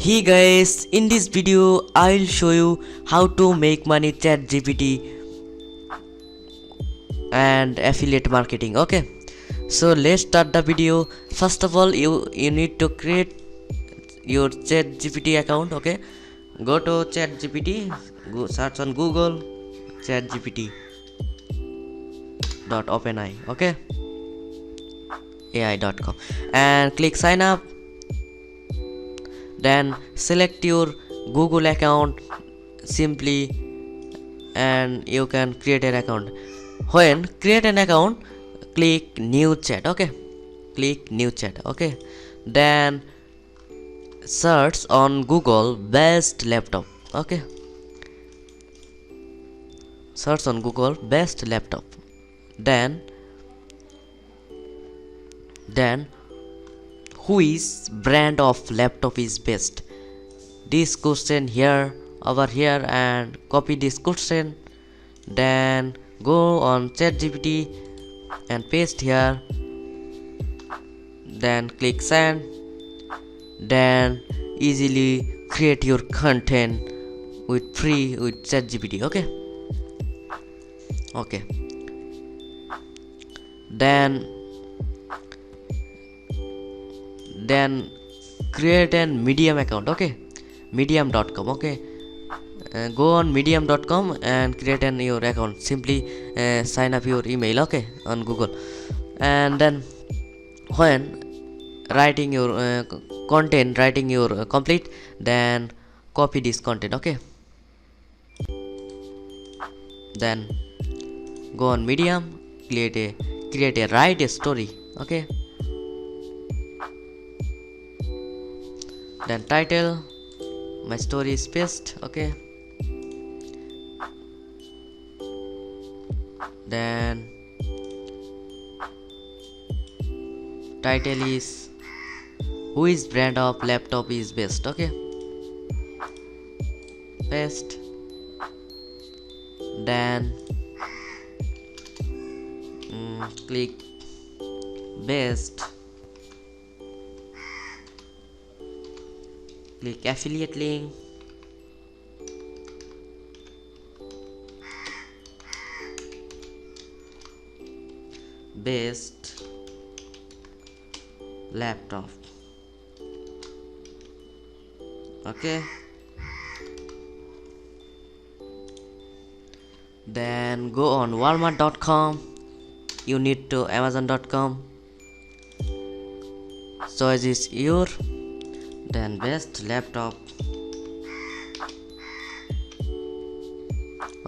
Hey guys, in this video I'll show you how to make money chat GPT and affiliate marketing. Okay, so let's start the video. First of all, you need to create your chat GPT account. Okay, go to chat GPT, go search on Google chat GPT dot openai, okay, ai.com, and click sign up. Then select your Google account simply, and you can create an account. When create an account, click new chat. Okay, click new chat. Okay, then search on Google best laptop. Okay, search on Google best laptop. Then which brand of laptop is best? This question here, over here, and copy this question. Then go on ChatGPT and paste here. Then click send. Then easily create your content with free with ChatGPT. Okay. Okay. Then create an Medium account. Okay, medium.com. Okay, go on medium.com and create an your account. Simply sign up your email, okay, on Google. And then when writing your content, writing your complete, then copy this content. Okay, then go on Medium, create a write a story. Okay, then title, my story is paste. Okay, then title is which brand of laptop is best. Okay, paste. Then click best, click affiliate link, best laptop. Okay, then go on walmart.com. you need to amazon.com. choice is your, then best laptop.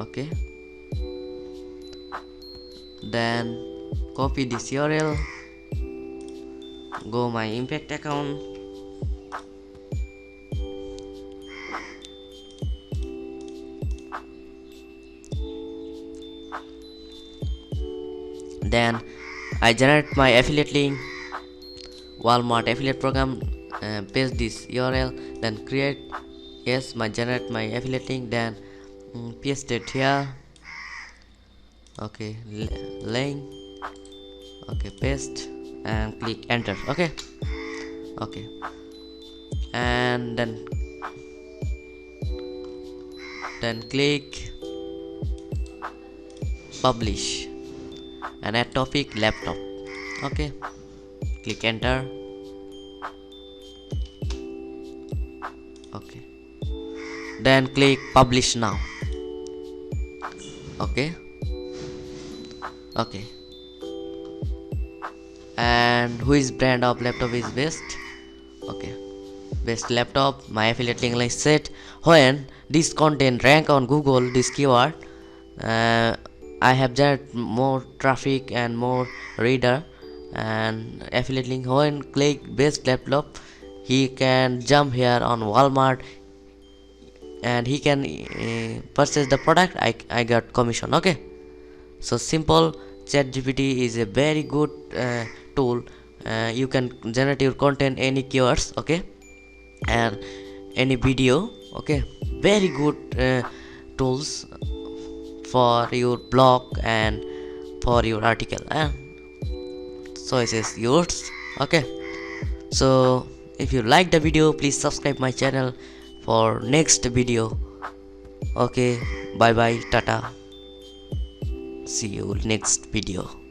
Okay, then copy this URL, go my impact account, then I generate my affiliate link, Walmart affiliate program, paste this URL, then create, yes, my generate my affiliate link, then paste it here. Okay, link, okay, paste and click enter. Okay, okay, and then click publish and add topic laptop. Okay, click enter. Okay, then click publish now. Okay, okay, and which brand of laptop is best? Okay, best laptop, my affiliate link is set. When this content rank on Google, this keyword, I have generated more traffic and more reader, and affiliate link. When click best laptop, he can jump here on Walmart and he can purchase the product. I got commission. Okay, so simple. ChatGPT is a very good tool. You can generate your content, any keywords, okay, and any video. Okay, very good tools for your blog and for your article, and so it is yours. Okay, so If you like the video, please subscribe my channel for next video. Okay, bye bye, tata, see you next video.